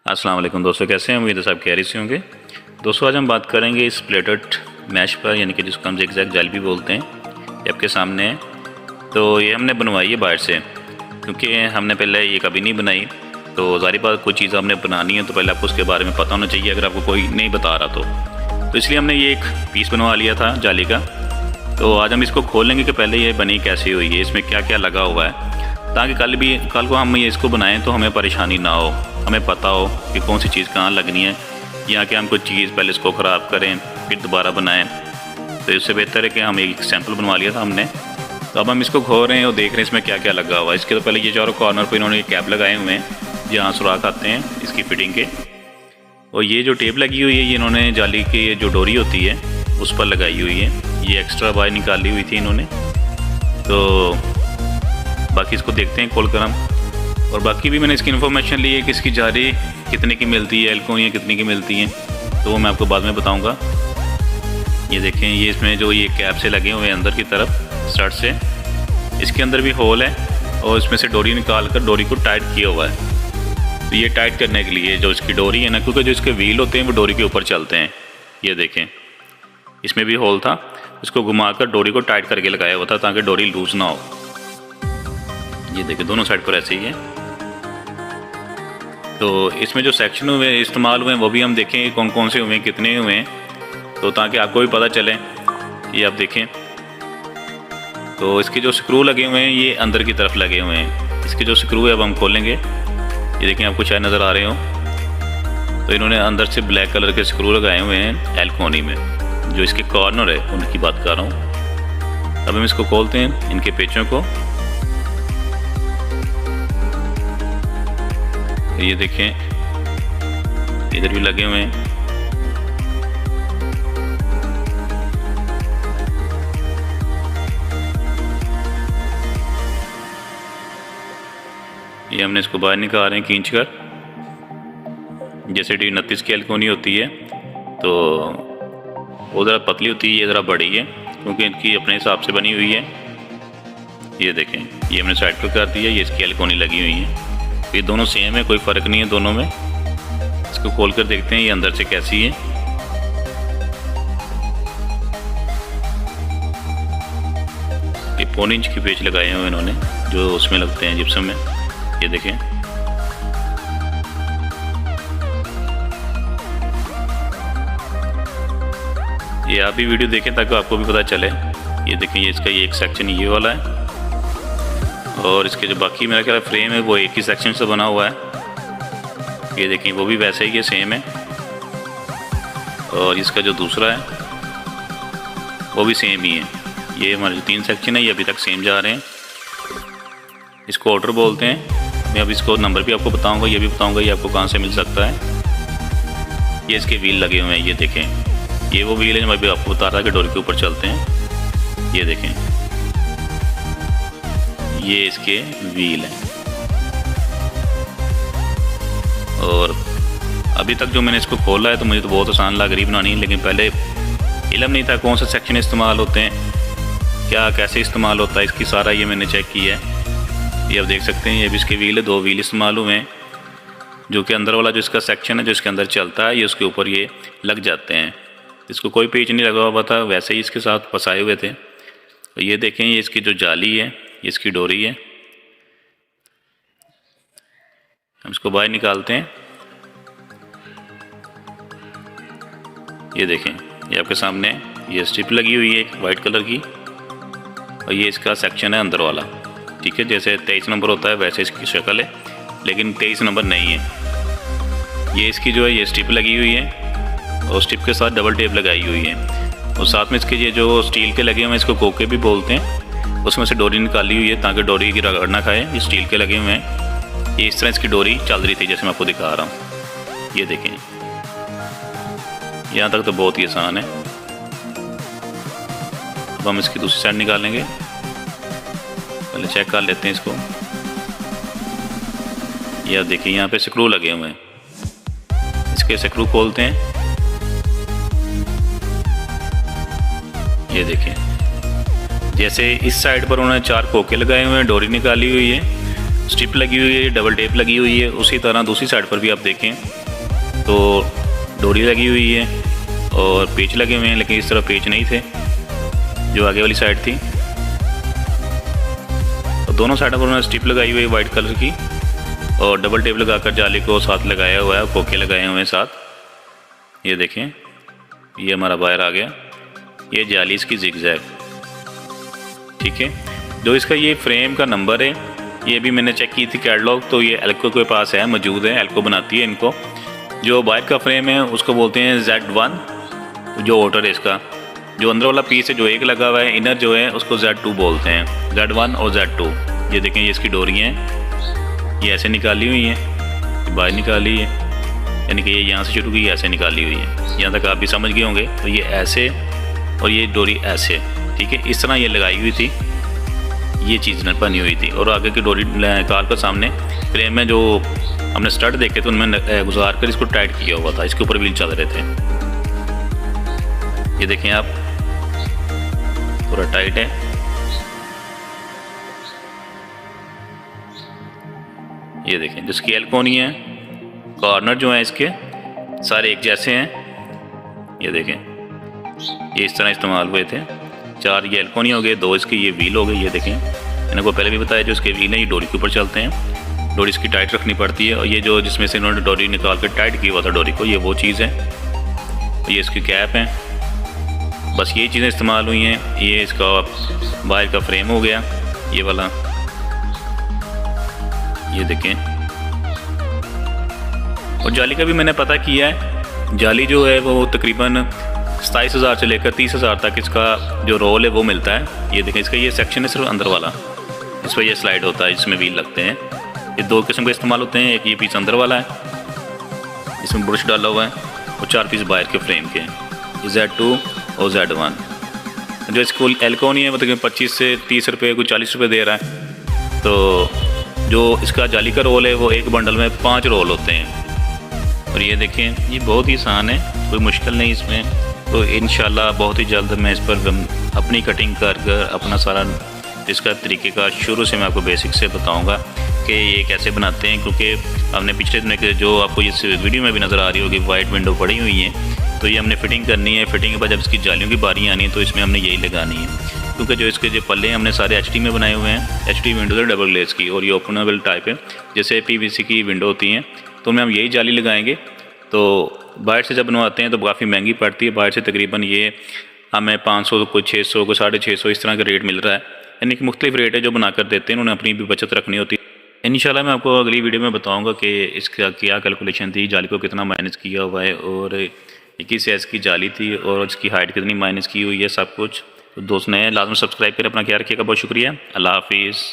अस्सलाम वालेकुम दोस्तों, कैसे हैं? उम्मीद है सब खैरियत से होंगे। दोस्तों आज हम बात करेंगे इस प्लेटेड मैश पर, यानी कि जिसको हम ज़िगज़ैग जाली भी बोलते हैं। ये आपके सामने है। तो ये हमने बनवाई है बाहर से, क्योंकि हमने पहले ये कभी नहीं बनाई। तो ज़ाहिर बात कोई चीज़ आपने बनानी है तो पहले आपको उसके बारे में पता होना चाहिए, अगर आपको कोई नहीं बता रहा तो इसलिए हमने ये एक पीस बनवा लिया था जाली का। तो आज हम इसको खोलेंगे कि पहले ये बनी कैसी हुई है, इसमें क्या क्या लगा हुआ है, ताकि कल को हम ये इसको बनाएं तो हमें परेशानी ना हो, हमें पता हो कि कौन सी चीज़ कहाँ लगनी है, या कि हम कोई चीज़ पहले इसको ख़राब करें फिर दोबारा बनाएं। तो इससे बेहतर है कि हम एक सैंपल बनवा लिया था हमने। तो अब हम इसको खोल रहे हैं और देख रहे हैं इसमें क्या क्या लगा हुआ है। इसके तो पहले ये चारों कॉर्नर पर इन्होंने कैप लगाए हुए हैं जहाँ सुराख आते हैं इसकी फिटिंग के, और ये जो टेप लगी हुई है ये इन्होंने जाली की जो डोरी होती है उस पर लगाई हुई है। ये एक्स्ट्रा बाहर निकाली हुई थी इन्होंने। तो बाकी इसको देखते हैं खोल कर हम, और बाकी भी मैंने इसकी इन्फॉर्मेशन ली है कि इसकी जाली कितने की मिलती है, एल्कोनिया कितने की मिलती हैं, तो वो मैं आपको बाद में बताऊंगा। ये देखें, ये इसमें जो ये कैप से लगे हुए हैं अंदर की तरफ स्टार्ट से, इसके अंदर भी होल है और इसमें से डोरी निकाल कर डोरी को टाइट किया हुआ है। तो ये टाइट करने के लिए जो इसकी डोरी है ना, क्योंकि जो इसके व्हील होते हैं वो डोरी के ऊपर चलते हैं। ये देखें, इसमें भी होल था, इसको घुमाकर डोरी को टाइट करके लगाया हुआ था ताकि डोरी लूज ना हो। ये देखें दोनों साइड पर ऐसे ही है। तो इसमें जो सेक्शन हुए इस्तेमाल हुए हैं वो भी हम देखें कौन कौन से हुए हैं, कितने हुए हैं, तो ताकि आपको भी पता चले। ये आप देखें, तो इसके जो स्क्रू लगे हुए हैं ये अंदर की तरफ लगे हुए हैं। इसके जो स्क्रू है अब हम खोलेंगे। ये देखें, आपको शायद नज़र आ रहे हो, तो इन्होंने अंदर से ब्लैक कलर के स्क्रू लगाए हुए हैं एल्कोनी में, जो इसके कॉर्नर है उनकी बात कर रहा हूँ। अब हम इसको खोलते हैं, इनके पेचों को। ये देखें इधर भी लगे हुए हैं। ये हमने इसको बाहर निकाल रहे हैं खींच कर। जैसे D29 की एल्कोनी होती है तो वो ज़रा पतली होती है, ये ज़रा बड़ी है क्योंकि इनकी अपने हिसाब से बनी हुई है। ये देखें, ये हमने साइड पर कर दिया, ये इसकी एल्कोनी लगी हुई है। ये दोनों सेम है, कोई फ़र्क नहीं है दोनों में। इसको खोल कर देखते हैं ये अंदर से कैसी है। ये 1.25 इंच की पेच लगाए हुए इन्होंने जो उसमें लगते हैं जिप्सम में। ये देखें, ये आप भी वीडियो देखें ताकि आपको भी पता चले। ये देखें, ये इसका ये एक सेक्शन ये वाला है, और इसके जो बाकी मेरा ख्याल फ्रेम है वो एक ही सेक्शन से बना हुआ है। ये देखें, वो भी वैसे ही है, सेम है। और इसका जो दूसरा है वो भी सेम ही है। ये हमारे जो 3 सेक्शन है ये अभी तक सेम जा रहे हैं। इसको ऑर्डर बोलते हैं। मैं अब इसको नंबर भी आपको बताऊंगा, ये भी बताऊंगा ये आपको कहाँ से मिल सकता है। ये इसके व्हील लगे हुए हैं। ये देखें, ये वो व्हील है मैं भी आपको बता रहा कि डोरी के ऊपर चलते हैं। ये देखें, ये इसके व्हील हैं। और अभी तक जो मैंने इसको खोला है तो मुझे तो बहुत आसान लग रही बनानी, लेकिन पहले इल्म नहीं था कौन सा सेक्शन इस्तेमाल होते हैं, क्या कैसे इस्तेमाल होता है, इसकी सारा ये मैंने चेक किया है। ये आप देख सकते हैं, ये भी इसके व्हील है, 2 व्हील इस्तेमाल हुए हैं, जो कि अंदर वाला जो इसका सेक्शन है जो इसके अंदर चलता है ये उसके ऊपर ये लग जाते हैं। इसको कोई पेच नहीं लगा हुआ था, वैसे ही इसके साथ फंसाए हुए थे। तो ये देखें, ये इसकी जो जाली है ये इसकी डोरी है। हम इसको बाहर निकालते हैं। ये देखें, ये आपके सामने ये स्ट्रिप लगी हुई है वाइट कलर की, और ये इसका सेक्शन है अंदर वाला। ठीक है, जैसे 23 नंबर होता है वैसे इसकी शक्ल है, लेकिन 23 नंबर नहीं है। ये इसकी जो है ये स्ट्रिप लगी हुई है, और स्ट्रिप के साथ डबल टेप लगाई हुई है, और साथ में इसके ये जो स्टील के लगे हुए हैं इसको कोके भी बोलते हैं, उसमें से डोरी निकाली हुई है ताकि डोरी की रगड़ ना खाए। ये स्टील के लगे हुए हैं। ये इस तरह इसकी डोरी चल रही थी जैसे मैं आपको दिखा रहा हूँ। ये देखें, यहाँ तक तो बहुत ही आसान है। अब हम इसकी दूसरी साइड निकालेंगे, पहले चेक कर लेते हैं इसको। ये आप देखिए, यहाँ पे स्क्रू लगे हुए हैं, इसके स्क्रू खोलते हैं। ये देखें, जैसे इस साइड पर उन्होंने 4 कोके लगाए हुए हैं, डोरी निकाली हुई है, स्ट्रिप लगी हुई है, डबल टेप लगी हुई है, उसी तरह दूसरी साइड पर भी आप देखें तो डोरी लगी हुई है और पेच लगे हुए हैं, लेकिन इस तरफ पेच नहीं थे जो आगे वाली साइड थी। और दोनों साइडों पर उन्होंने स्टिप लगाई हुई है वाइट कलर की, और डबल टेप लगाकर जाली को साथ लगाया हुआ है, कोके लगाए हुए हैं साथ। ये देखें, ये हमारा वायर आ गया। ये जाली इसकी जिगजैग, ठीक है। जो इसका ये फ्रेम का नंबर है, ये भी मैंने चेक की थी कैटलॉग, तो ये एल्को के पास है, मौजूद है। एल्को बनाती है इनको। जो वायर का फ्रेम है उसको बोलते हैं Z1, जो आउटर है इसका। जो अंदर वाला पीस है जो एक लगा हुआ है, इनर जो है उसको Z2 बोलते हैं। Z1 और Z2। ये देखें, ये इसकी डोरी हैं, ये ऐसे निकाली हुई हैं, बाहर निकाली है, यानी कि ये यहाँ से शुरू की ऐसे निकाली हुई है। यहाँ तक आप भी समझ गए होंगे। तो ये ऐसे और ये डोरी ऐसे, ठीक है, इस तरह ये लगाई हुई थी, ये चीज़ न बनी हुई थी। और आगे की डोरी निकाल कर सामने फ्रेम में जो हमने स्टड देखे थे उनमें गुजार कर इसको टाइट किया हुआ था। इसके ऊपर व्हील चल रहे थे। ये देखें आप, पूरा टाइट है। ये देखें, जिसकी एल्कोनी है, कॉर्नर जो है इसके सारे एक जैसे हैं। ये देखें, ये इस तरह इस्तेमाल हुए थे। 4 ये एल्कोनी हो गए, 2 इसके ये व्हील हो गए। ये देखें, मैंने को पहले भी बताया, जो इसके व्हील है ये डोरी के ऊपर चलते हैं। डोरी इसकी टाइट रखनी पड़ती है। और ये जो जिसमें से इन्होंने डोरी निकाल कर टाइट किया हुआ था डोरी को, ये वो चीज़ है। ये इसकी कैप है। बस ये चीज़ें इस्तेमाल हुई हैं। ये इसका वायर का फ्रेम हो गया, ये वाला। ये देखें, और जाली का भी मैंने पता किया है। जाली जो है वो तकरीबन 27,000 से लेकर 30,000 तक इसका जो रोल है वो मिलता है। ये देखें, इसका ये सेक्शन है सिर्फ अंदर वाला, इस पर ये स्लाइड होता है, जिसमें व्हील लगते हैं। ये 2 किस्म के इस्तेमाल होते हैं। एक ये पीस अंदर वाला है, इसमें ब्रश डाला हुआ है, और 4 पीस बाहर के फ्रेम के हैं, Z2 और Z1। जो इसको एल्कोनी है वो तकरीबन 25 से 30 रुपये, कोई 40 रुपये दे रहा है। तो जो इसका जाली का रोल है वो एक बंडल में 5 रोल होते हैं। और ये देखें, ये बहुत ही आसान है, कोई मुश्किल नहीं इसमें। तो इंशाल्लाह बहुत ही जल्द मैं इस पर अपनी कटिंग कर अपना सारा इसका तरीक़ेकार शुरू से मैं आपको बेसिक से बताऊंगा कि ये कैसे बनाते हैं। क्योंकि हमने पिछले दिन के जो आपको इस वीडियो में भी नज़र आ रही होगी वाइट विंडो पड़ी हुई है, तो ये हमने फ़िटिंग करनी है। फिटिंग के बाद जब इसकी जालियों की बारी आनी है तो इसमें हमने यही लगानी है। क्योंकि जो इसके जो पल्ले हमने सारे HD में बनाए हुए हैं, HD विंडोज़ है डबल ग्लेस की, और ये ओपनेबल टाइप है, जैसे PVC की विंडो होती हैं। तो उनमें हम यही जाली लगाएंगे। तो बाहर से जब बनवाते हैं तो काफ़ी महंगी पड़ती है। बाहर से तकरीबन ये हमें 500, कोई 600, कोई 650 इस तरह का रेट मिल रहा है। यानी कि मुख्तलिफ रेट है जो बनाकर देते हैं, उन्होंने अपनी भी बचत रखनी होती है। इंशाल्लाह मैं आपको अगली वीडियो में बताऊंगा कि इसका क्या कैलकुलेशन थी, जाली को कितना माइनस किया हुआ है, और किस साइज़ की जाली थी, और उसकी हाइट कितनी माइनस की हुई है, सब कुछ। तो दोस्त नए लाजमी सब्सक्राइब करें। अपना ख्याल रखिएगा। बहुत शुक्रिया। अल्लाह हाफिज़।